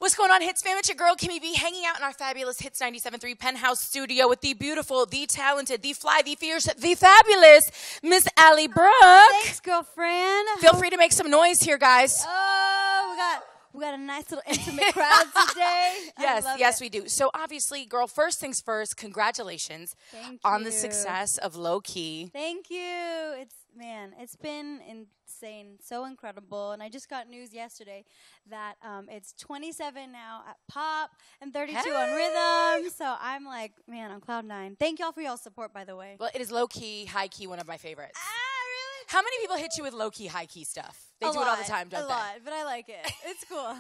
What's going on, Hits fam? It's your girl, Kimmy B, hanging out in our fabulous Hits 97.3 penthouse studio with the beautiful, the talented, the fly, the fierce, the fabulous Miss Allie Brooke. Thanks, girlfriend. Feel free to make some noise here, guys. Oh, we got a nice little intimate crowd today. Yes, we do. So obviously, girl, first things first, congratulations on the success of Low Key. Thank you. It's been insane, so incredible. And I just got news yesterday that it's 27 now at Pop and 32 on Rhythm. So I'm like, man, on cloud 9. Thank y'all for y'all's support, by the way. Well, it is low key, high key, one of my favorites. Really? How many people hit you with low key, high key stuff? They do it all the time, don't they? A lot, but I like it. It's cool.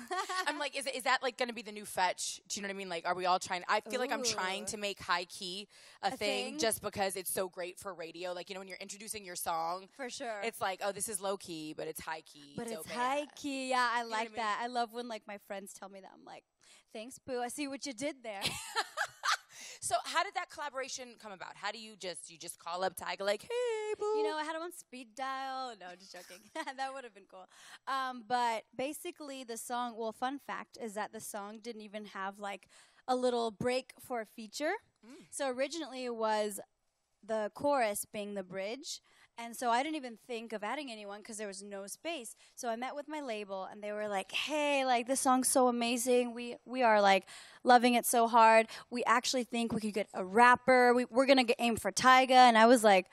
I'm like, is that like going to be the new fetch? Do you know what I mean? Like, are we all trying? I feel like I'm trying to make high key a thing just because it's so great for radio. Like, you know, when you're introducing your song, for sure, it's like, oh, this is low key, but it's high key. But it's bad. high key. Yeah, I like that. I love when like my friends tell me that. I'm like, thanks, boo. I see what you did there. So how did that collaboration come about? How do you just call up Tyga like, hey, boo? You know, I had him on speed dial. No, just joking. That would have been cool. But basically the song, well, fun fact is that the song didn't even have like a little break for a feature. So originally it was the chorus being the bridge. And so I didn't even think of adding anyone because there was no space. So I met with my label, and they were like, hey, like, this song's so amazing. We are, like, loving it so hard. We actually think we could get a rapper. We're going to aim for Tyga. And I was like,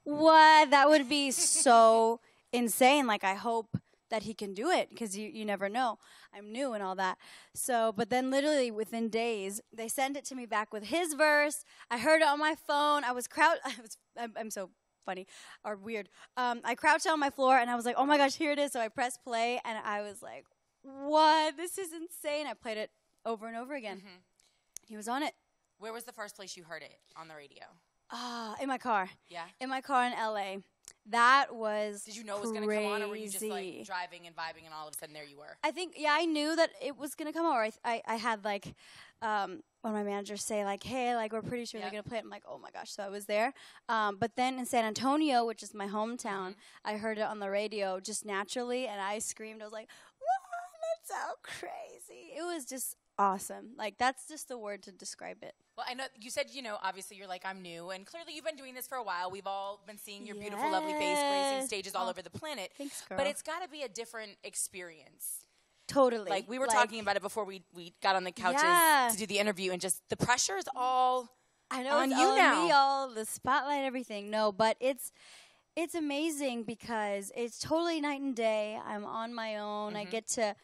what? That would be so insane. Like, I hope that he can do it because you never know. I'm new and all that. So, but then literally within days, they sent it to me back with his verse. I heard it on my phone. I'm so funny or weird. I crouched on my floor and I was like, oh my gosh, here it is. So I pressed play and I was like, what? This is insane. I played it over and over again. He was on it. Where was the first place you heard it on the radio? In my car. Yeah? In my car in LA. That was Did you know it was going to come on, or were you just like driving and vibing and all of a sudden there you were? I think, I knew that it was going to come on. Or I had like one of my managers say like, hey, like we're pretty sure they're going to play it. I'm like, oh my gosh. So I was there. But then in San Antonio, which is my hometown, I heard it on the radio just naturally and I screamed. I was like, wow, that's so crazy. It was just awesome. Like that's just the word to describe it. Well, I know you said, you know, obviously you're like, I'm new, and clearly you've been doing this for a while. We've all been seeing your beautiful, lovely face gracing stages all over the planet. Thanks, girl. But it's got to be a different experience. Totally. Like, we were talking about it before we got on the couches to do the interview, and just the pressure is all on you now. Me, all the spotlight, everything. No, but it's amazing because it's totally night and day. I'm on my own. I get to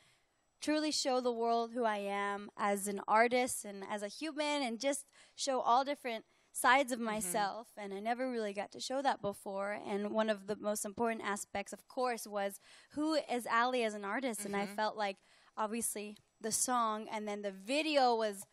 truly show the world who I am as an artist and as a human and just show all different sides of myself. And I never really got to show that before. And one of the most important aspects, of course, was who is Allie as an artist. And I felt like, obviously, the song and then the video was,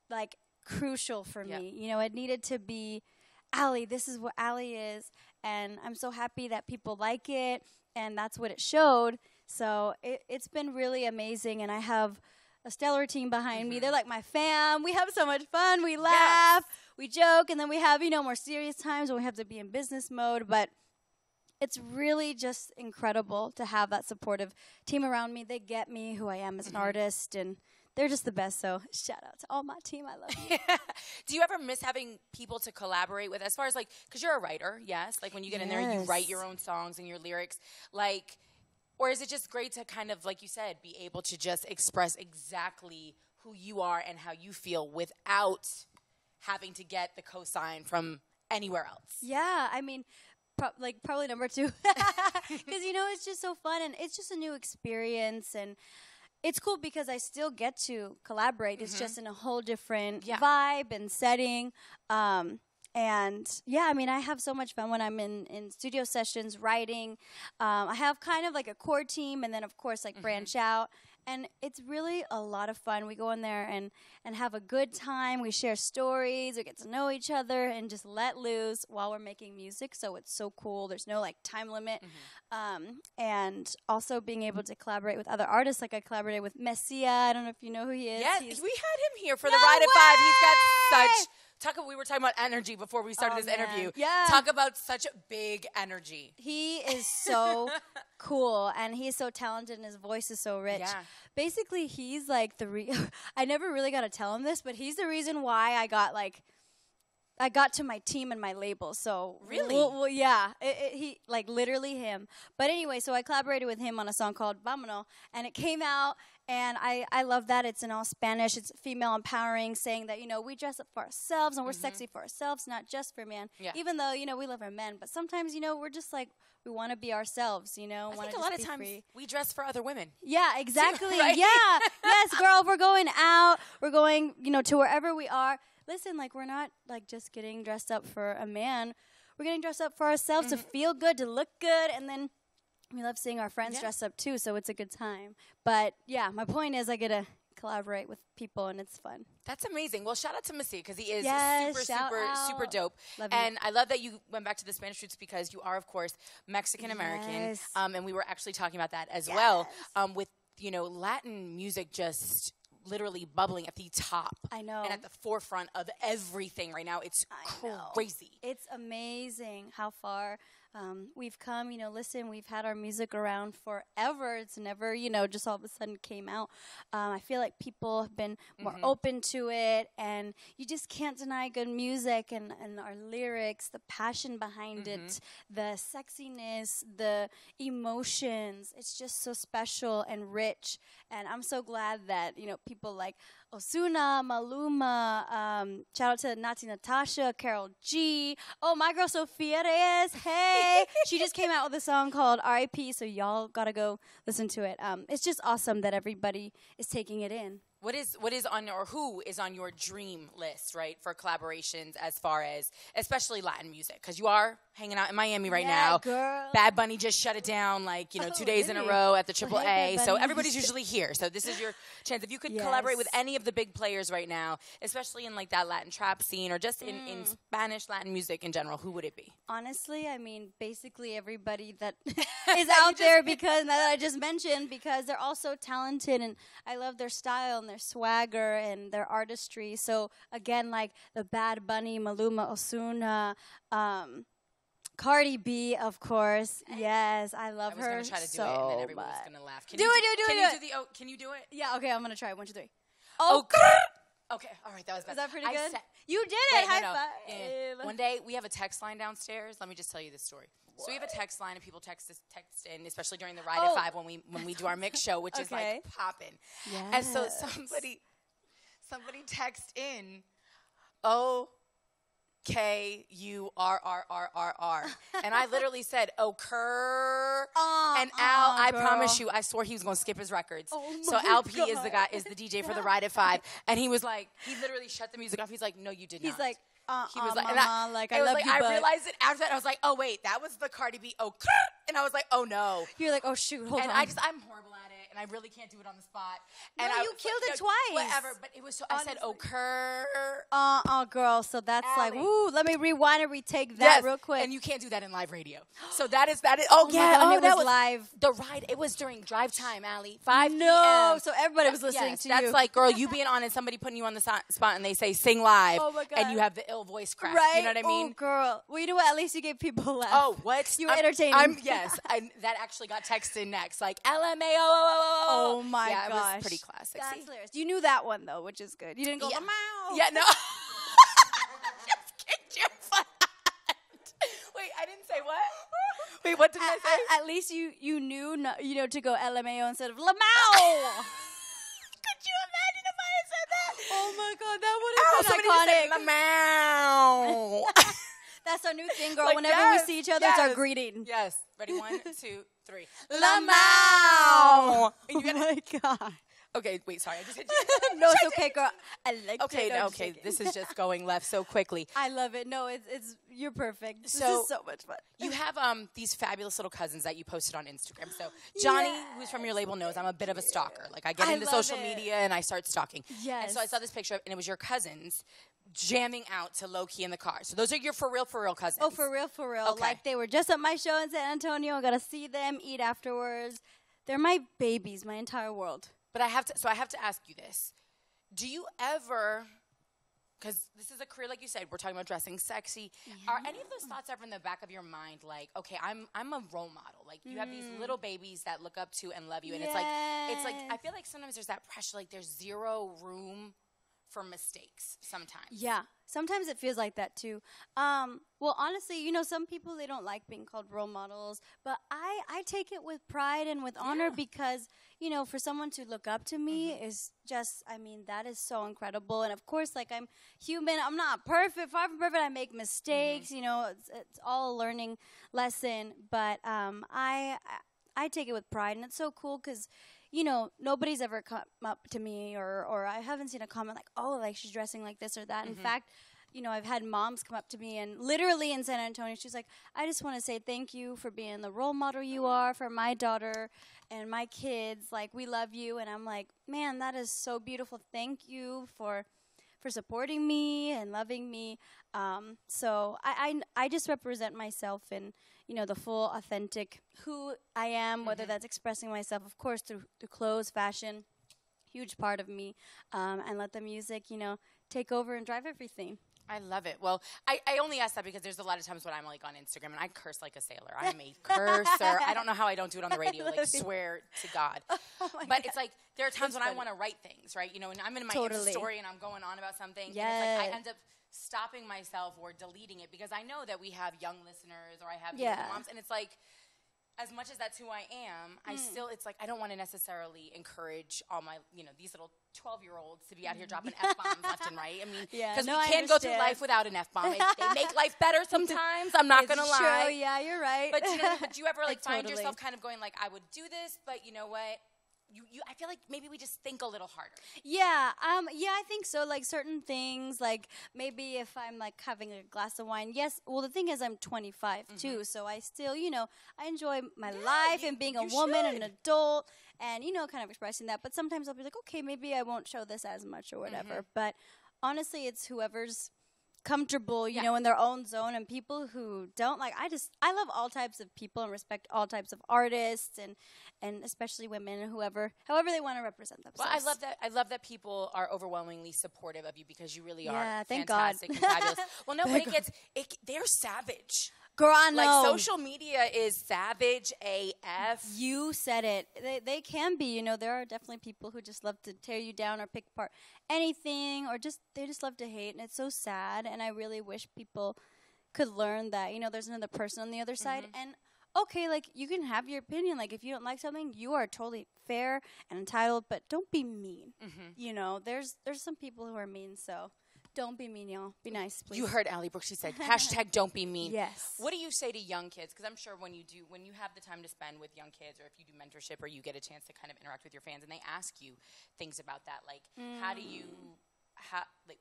like, crucial for me. You know, it needed to be, Allie, this is what Allie is. And I'm so happy that people like it. And that's what it showed. So it's been really amazing, and I have a stellar team behind me. They're like my fam. We have so much fun. We laugh, we joke, and then we have, you know, more serious times when we have to be in business mode. But it's really just incredible to have that supportive team around me. They get me, who I am as an artist, and they're just the best. So shout out to all my team. I love you. Do you ever miss having people to collaborate with, as far as, like, because you're a writer, yes? Like, when you get in there, you write your own songs and your lyrics. Like, or is it just great to kind of, like you said, be able to just express exactly who you are and how you feel without having to get the cosign from anywhere else? Yeah, I mean, probably number 2. Because, you know, it's just so fun, and it's just a new experience, and it's cool because I still get to collaborate. It's just in a whole different vibe and setting. And, yeah, I mean, I have so much fun when I'm in studio sessions, writing. I have kind of like a core team and then, of course, like branch out. And it's really a lot of fun. We go in there and have a good time. We share stories. We get to know each other and just let loose while we're making music. So it's so cool. There's no, like, time limit. And also being able to collaborate with other artists. Like I collaborated with Messia. I don't know if you know who he is. Yes, we had him here for the Ride at 5. He's got We were talking about energy before we started this interview. Yeah. Talk about such big energy. He is so cool, and he's so talented, and his voice is so rich. Yeah. Basically, he's like I never really got to tell him this, but he's the reason why I got to my team and my label. So really, yeah, he like literally him. But anyway, so I collaborated with him on a song called "Vámonos," and it came out. And I love that. It's in all Spanish. It's female empowering, saying that, we dress up for ourselves and we're sexy for ourselves, not just for men. Yeah. Even though, we love our men. But sometimes, we're just like, we want to be ourselves, I think a lot of times we dress for other women. Yeah, exactly. Right? Yeah. Yes, girl, if we're going out, we're going, to wherever we are. Listen, like, we're not, like, just getting dressed up for a man. We're getting dressed up for ourselves to feel good, to look good, and then we love seeing our friends dress up, too, so it's a good time. But, yeah, my point is I get to collaborate with people, and it's fun. That's amazing. Well, shout out to Missy, because he is super dope. Love and you. I love that you went back to the Spanish roots, because you are, of course, Mexican-American. Yes. And we were actually talking about that as well, with, Latin music just literally bubbling at the top. I know. And at the forefront of everything right now. It's crazy. It's amazing how far we've come. Listen, we've had our music around forever. It's never, just all of a sudden came out. I feel like people have been more open to it, and you just can't deny good music and our lyrics, the passion behind it, the sexiness, the emotions. It's just so special and rich. And I'm so glad that, people like Ozuna, Maluma, shout out to Nati Natasha, Carol G. Oh, my girl Sophia Reyes, hey. She just came out with a song called R.I.P., so y'all gotta go listen to it. It's just awesome that everybody is taking it in. Who is on your dream list, right, for collaborations as far as, especially Latin music? Because you are hanging out in Miami right now. Girl. Bad Bunny just shut it down, 2 days in a row at the AAA. So everybody's usually here. So this is your chance. If you could collaborate with any of the big players right now, especially in that Latin trap scene or just in Spanish Latin music in general, who would it be? Honestly, basically everybody that is out there, because that I just mentioned, because they're all so talented, and I love their style and their swagger and their artistry. So again, like the Bad Bunny, Maluma, Ozuna, Cardi B, of course. Yes, I love her. I was going to try to do it, and then everyone was going to laugh. Do it. Can you do it? Yeah, okay, I'm going to try. 1, 2, 3. Oh, okay. All right, that was better. Was that pretty good? You did it. High five. One day, we have a text line downstairs. Let me just tell you this story. What? So we have a text line, and people text in, especially during the Ride at 5 when we do our mix show, which is like popping. Yes. And so somebody text in, KURRRRR. And I literally said, and Al, I promise you, I swore he was going to skip his records. So Al P is the DJ for the Ride at 5. And he was like, he literally shut the music off. He's like, no, you did not. He's like, he was like, Mama, I love you, I realized it after that. I was like, oh, wait, that was the Cardi B, and I was like, oh, no. You're like, oh, shoot, hold on. And I'm horrible at it, and I really can't do it on the spot. And you killed it twice. Whatever, but it was so, I said, girl, so that's Allie. like, woo, let me rewind and retake that real quick. And you can't do that in live radio. So that is, God, it was live. The Ride, it was during drive time, Allie, 5 p.m. No, so everybody was listening to you. That's like, girl, you being on and somebody putting you on the spot and they say, sing live. Oh, my God. And you have the ill voice crack. Right? You know what I mean? Oh, girl. Well, you know what? At least you gave people a laugh. Oh, what? You were entertaining. Yes. That actually got texted next. Like, LMAO. Oh, my gosh. Yeah, it was pretty classic. That's hilarious. You knew that one, though, which is good. You didn't go, Lamau. Yeah, no. Just kicked your foot. Wait, I didn't say what? Wait, what did I say? At least you knew, to go LMAO instead of Lamau. Could you imagine if I had said that? Oh, my God. That would have been iconic. Lamau. That's our new thing, girl. Whenever we see each other, it's our greeting. Yes. Ready? 1, 2, 3. Lamau. Oh my God. Okay, wait, sorry. I just hit you. No, it's okay, girl. I like it. Okay. This is just going left so quickly. I love it. No, it's you're perfect. This is so much fun. You have these fabulous little cousins that you posted on Instagram. So Johnny, who's from your label, knows I'm a bit of a stalker. Like I get into social media and I start stalking. Yes. And so I saw this picture and it was your cousins jamming out to Low Key in the car. So those are your for real cousins. Oh, for real. Okay. Like they were just at my show in San Antonio. I got to see them, eat afterwards. They're my babies, my entire world. But I have to ask you this. Do you ever because this is a career, like you said, we're talking about dressing sexy. Are any of those thoughts ever in the back of your mind, like, okay, I'm a role model. Like, you have these little babies that look up to and love you, and it's like, I feel like sometimes there's that pressure, like there's zero room for mistakes sometimes. Yeah. Sometimes it feels like that too. Well, honestly, you know, some people, they don't like being called role models, but I take it with pride and with honor because, you know, for someone to look up to me is just, I mean, that is so incredible. And of course, like, I'm human. I'm not perfect. Far from perfect. I make mistakes. You know, it's all a learning lesson. But I take it with pride, and it's so cool because, you know, nobody's ever come up to me or I haven't seen a comment like, oh, like she's dressing like this or that. In fact, you know, I've had moms come up to me and literally in San Antonio, she's like, I just want to say thank you for being the role model you are for my daughter and my kids. Like, we love you. And I'm like, man, that is so beautiful. Thank you for supporting me and loving me. So I just represent myself in, you know, the full authentic who I am, whether that's expressing myself, of course, through clothes, fashion, huge part of me, and let the music, you know, take over and drive everything. I love it. Well, I only ask that because there's a lot of times when I'm like on Instagram and I curse like a sailor. I'm a cursor. I don't know how I don't do it on the radio, like swear to God. But it's like there are times when I want to write things, right? You know, and I'm in my Insta story and I'm going on about something. And it's like I end up stopping myself or deleting it because I know that we have young listeners or I have young moms. And it's like, as much as that's who I am, I still, it's like, I don't want to necessarily encourage all my, you know, these little 12-year-olds to be out here dropping F-bombs left and right. I mean, because we can't go through life without an F-bomb. They make life better sometimes. I'm not going to lie. True. Yeah, you're right. But, you know, do you ever, like, find yourself kind of going, like, I would do this, but you know what? I feel like maybe we just think a little harder. Yeah, I think so. Like certain things, like maybe if I'm like having a glass of wine. Yes, well the thing is I'm 25 too, so I still, you know, I enjoy my life and being a woman and an adult, and you know, kind of expressing that. But sometimes I'll be like, okay, maybe I won't show this as much or whatever. But honestly, it's whoever's comfortable, you know, in their own zone, and people who don't like. I love all types of people and respect all types of artists and especially women and however they want to represent themselves. Well, I love that people are overwhelmingly supportive of you because you really are thank fantastic God. and fabulous. Well, no, but they're savage. Girl, I know. Like, social media is savage AF. You said it. They can be. You know, there are definitely people who just love to tear you down or pick apart anything, or they just love to hate, and it's so sad. And I really wish people could learn that, you know, there's another person on the other side. And, okay, like, you can have your opinion. Like, if you don't like something, you are totally fair and entitled, but don't be mean. You know, there's some people who are mean, so don't be mean, y'all. Be nice, please. You heard Allie Brooke. She said, hashtag don't be mean. Yes. What do you say to young kids? Because I'm sure when you have the time to spend with young kids, or if you do mentorship, or you get a chance to kind of interact with your fans, and they ask you things about that, like,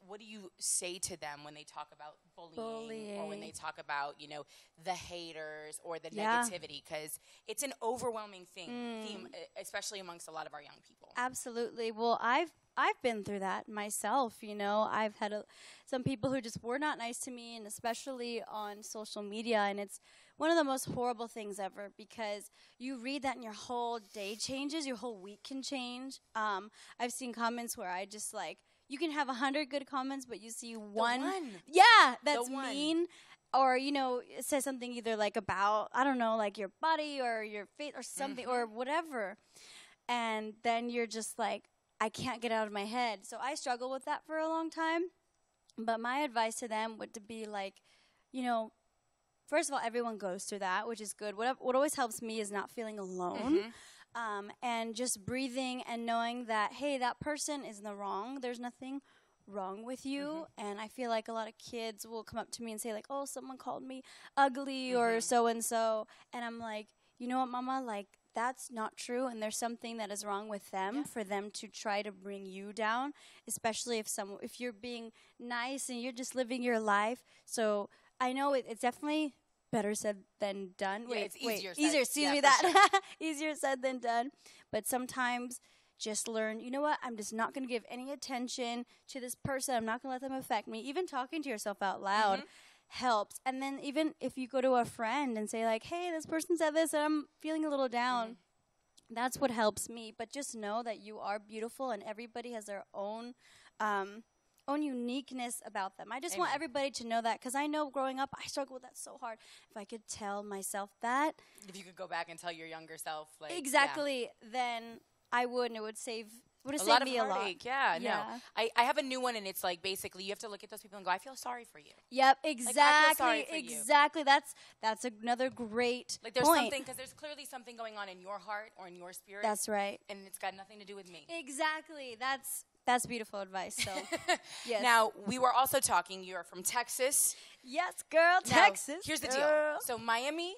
what do you say to them when they talk about bullying. Or when they talk about, you know, the haters or the negativity? Because it's an overwhelming theme, especially amongst a lot of our young people. Absolutely. Well, I've been through that myself, you know. I've had some people who just were not nice to me, and especially on social media, and it's one of the most horrible things ever because you read that and your whole day changes, your whole week can change. I've seen comments where I just like, you can have 100 good comments, but you see one. That's mean. Or, you know, it says something either like about, I don't know, like your body or your face or something or whatever. And then you're just like, I can't get out of my head. So I struggled with that for a long time. But my advice to them would to be like, you know, first of all, everyone goes through that, which is good. What always helps me is not feeling alone. And just breathing and knowing that, hey, that person is in the wrong. There's nothing wrong with you. And I feel like a lot of kids will come up to me and say like, oh, someone called me ugly or so-and-so. And I'm like, you know what, mama, like, that's not true, and there's something that is wrong with them for them to try to bring you down, especially if you're being nice and you're just living your life. So I know it's definitely better said than done. It's easier said. Excuse me, that. Sure. Easier said than done. But sometimes just learn, you know what, I'm just not going to give any attention to this person. I'm not going to let them affect me. Even talking to yourself out loud helps. And then even if you go to a friend and say like, hey, this person said this and I'm feeling a little down, that's what helps me. But just know that you are beautiful and everybody has their own own uniqueness about them. I just want everybody to know that, because I know growing up I struggled with that so hard. If I could tell myself that, if you could go back and tell your younger self, like exactly, then I would, and it would save. Would have a saved lot of me heartache. a lot. Yeah, no. I have a new one, and it's like basically you have to look at those people and go, I feel sorry for you. Yep, exactly. Like, I feel sorry for exactly. You. That's another great like there's point. something, because there's clearly something going on in your heart or in your spirit. That's right. And it's got nothing to do with me. Exactly. That's beautiful advice. So, yes. Now, we were also talking, you're from Texas. Yes, girl, Now, Texas. Here's the girl. deal. So Miami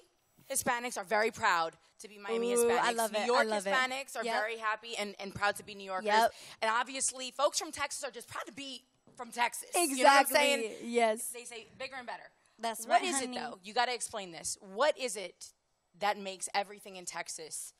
Hispanics are very proud to be Miami Hispanics. I love it. New York I love Hispanics are Yep. very happy and proud to be New Yorkers. Yep. And obviously, folks from Texas are just proud to be from Texas. Exactly. You know what I'm saying? Yes. They say bigger and better. That's What right, is honey. it, though? You got to explain this. What is it that makes everything in Texas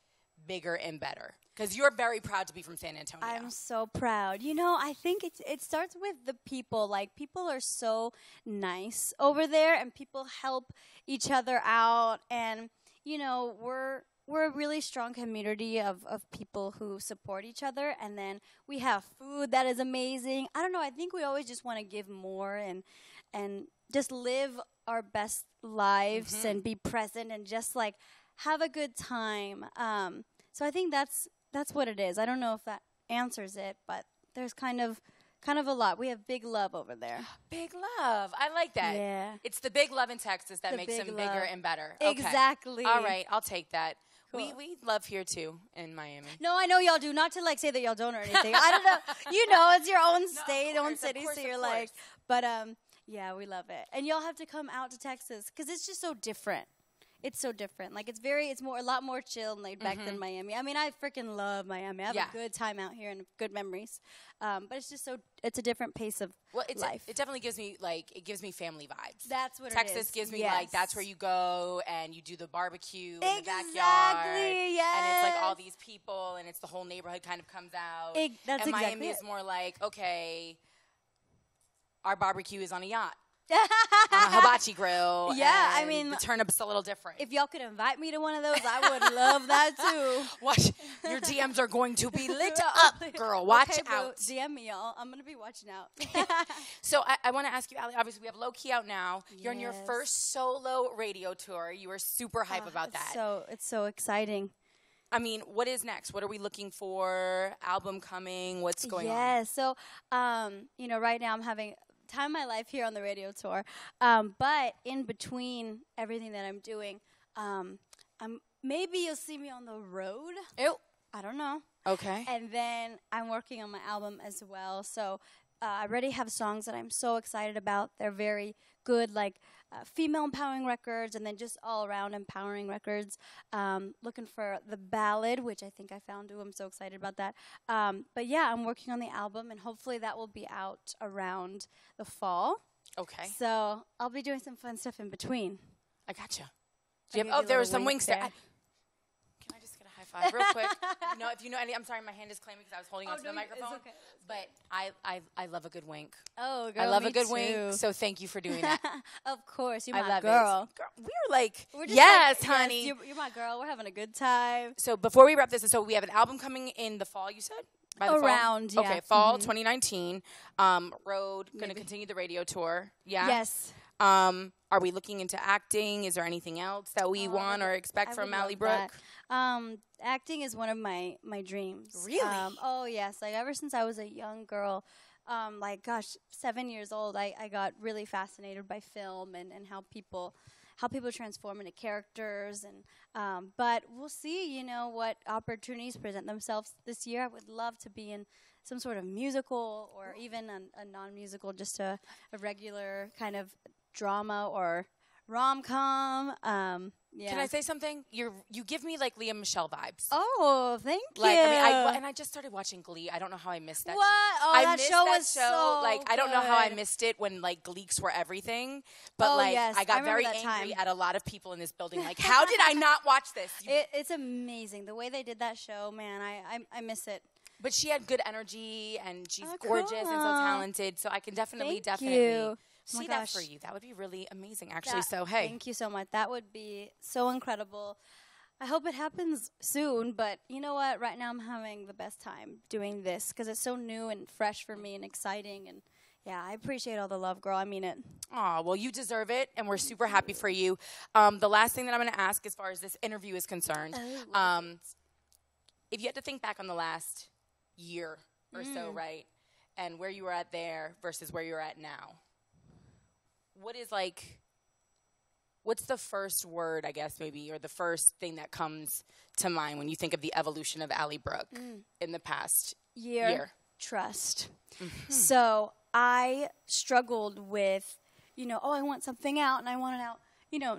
bigger and better? Because you're very proud to be from San Antonio. I'm so proud. You know, I think it starts with the people. Like, people are so nice over there, and people help each other out. And, you know, we're a really strong community of people who support each other. And then we have food that is amazing. I don't know. I think we always just want to give more and just live our best lives and be present and just, like, have a good time. So I think that's what it is. I don't know if that answers it, but there's kind of a lot. We have big love over there. Big love. I like that. Yeah. It's the big love in Texas that The makes them big bigger love. and better. Okay. Exactly. All right, I'll take that. Cool. We love here too in Miami. No, I know y'all do. Not to, like, say that y'all don't or anything. I don't know. You know, it's your own state, own city, so you're like, but yeah, we love it. And y'all have to come out to Texas because it's just so different. It's so different. Like, it's a lot more chill and laid back than Miami. I mean, I freaking love Miami. I have a good time out here and good memories. But it's just it's a different pace of life. It definitely gives me, it gives me family vibes. That's what Texas it is. gives me, yes. that's where you go and you do the barbecue in the backyard. Exactly, yes. And it's, like, all these people and it's the whole neighborhood kind of comes out. That's and exactly Miami is more like, okay, our barbecue is on a yacht. on a hibachi grill. Yeah, and I mean, the turnup's a little different. If y'all could invite me to one of those, I would love that too. Watch, your DMs are going to be lit up, girl. Watch out. DM me, y'all. I'm gonna be watching out. So I want to ask you, Ali. Obviously, we have Low Key out now. Yes. You're on your first solo radio tour. You were super hype about that. It's so exciting. I mean, what is next? What are we looking for? Album coming? What's going on? Yeah. So, you know, right now I'm having time of my life here on the radio tour, but in between everything that I'm doing, maybe you'll see me on the road. Ew. I don't know. Okay. And then I'm working on my album as well. So I already have songs that I'm so excited about. They're very good, like female empowering records, and then just all around empowering records. Looking for the ballad, which I think I found too. I'm so excited about that. But yeah, I'm working on the album, and hopefully that will be out around the fall. Okay. So I'll be doing some fun stuff in between. I gotcha. There was some wings there. Can I just get a high five real quick? If you know any, I'm sorry, my hand is claiming because I was holding onto the microphone. It's okay. But I love a good wink. Oh, girl, I love me a good too. wink. So thank you for doing that. Of course, you're I my love girl. it. Girl, we're like, We're yes, like, honey. Yes, you're my girl. We're having a good time. So before we wrap this, so we have an album coming in the fall. You said by the around, fall? yeah. Okay, fall 2019. Road going to continue the radio tour. Yeah. Yes. Are we looking into acting? Is there anything else that we want or expect from Allie Brooke? Acting is one of my dreams. Really? Oh, yes. Like, ever since I was a young girl, 7 years old, I got really fascinated by film and how people transform into characters. And but we'll see, what opportunities present themselves this year. I would love to be in some sort of musical or even a non-musical, just a regular kind of drama or rom-com. Yeah. Can I say something? You give me like Leah Michelle vibes. Oh, thank you. I just started watching Glee. I don't know how I missed that. What? Oh, I that missed show that was show. so I don't know how I good. missed it when Gleeks were everything. But yes. I got I very remember that angry time. at a lot of people in this building. Like, how did I not watch this? It's amazing the way they did that show, man. I miss it. But she had good energy, and she's Oh, gorgeous and so cool. talented. So I can definitely Thank see you. that gosh. for you. That would be really amazing, actually. So hey, Thank you so much. That would be so incredible. I hope it happens soon, but you know what? Right now I'm having the best time doing this because it's so new and fresh for me and exciting, and Yeah, I appreciate all the love, girl. I mean it. Aw, well, you deserve it, and we're super happy for you. The last thing that I'm going to ask as far as this interview is concerned, if you had to think back on the last year or so, right, and where you were at there versus where you're at now, what's the first word, I guess, maybe, or the first thing that comes to mind when you think of the evolution of Allie Brooke in the past year? Trust. So I struggled with, I want something out, and I want it out,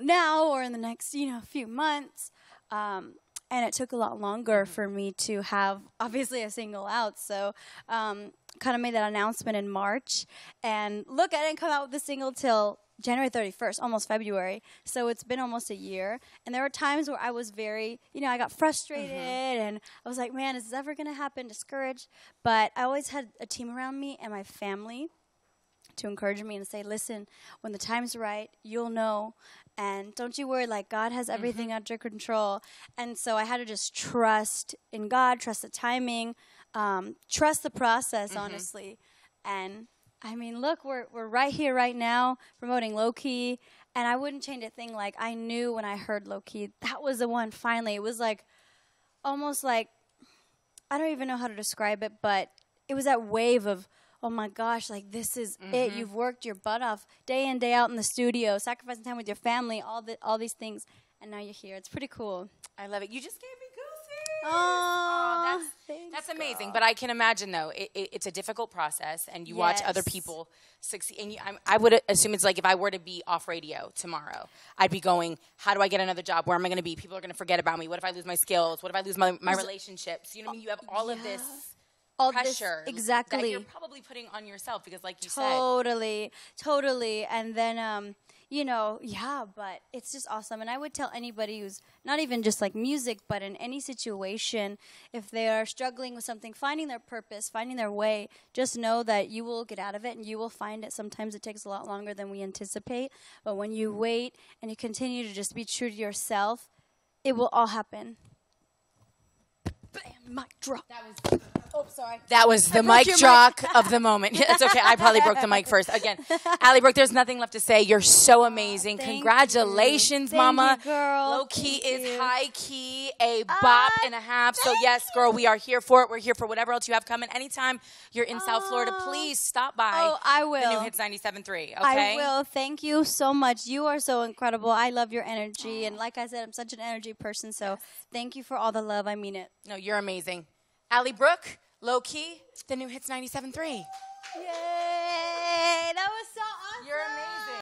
now or in the next, few months. And it took a lot longer for me to have, obviously, a single out. So kind of made that announcement in March. And look, I didn't come out with the single till January 31st, almost February. So it's been almost a year. And there were times where I was very, I got frustrated and I was like, man, is this ever going to happen? Discouraged. But I always had a team around me and my family to encourage me and say, listen, when the time's right, you'll know. And don't you worry, like, God has everything under control. And so I had to just trust in God, trust the timing, trust the process, honestly. And I mean, look, we're right here right now promoting Low Key, and I wouldn't change a thing. Like, I knew when I heard Low Key, that was the one finally. It was like, almost like, I don't even know how to describe it, but it was that wave of, oh my gosh, like, this is it. You've worked your butt off day in, day out in the studio, sacrificing time with your family, all these things, and now you're here. It's pretty cool. I love it. You just gave me goosies. Oh, that's amazing. But I can imagine, though, it's a difficult process, and you watch other people succeed. And I would assume it's like if I were to be off radio tomorrow, I'd be going, how do I get another job? Where am I going to be? People are going to forget about me. What if I lose my skills? What if I lose my relationships? You know what I mean? You have all of this pressure exactly that you're probably putting on yourself because, like you said. Totally. And then, but it's just awesome. And I would tell anybody who's not even just like music, but in any situation, if they are struggling with something, finding their purpose, finding their way, just know that you will get out of it and you will find it. Sometimes it takes a lot longer than we anticipate. But when you wait and you continue to just be true to yourself, it will all happen. Bam, mic drop. Sorry. That was the mic drop of the moment. It's okay. I probably broke the mic first. Again, Allie Brooke, there's nothing left to say. You're so amazing. Congratulations, Mama. You, girl. Low Key is high key, a bop and a half. So yes, girl, we are here for it. We're here for whatever else you have coming. Anytime you're in South Florida, please stop by. Oh, I will. The new Hits 97.3. Okay. I will. Thank you so much. You are so incredible. I love your energy, and like I said, I'm such an energy person. So thank you for all the love. I mean it. No, you're amazing. Allie Brooke, Low Key, the new Hits 97.3. Yay.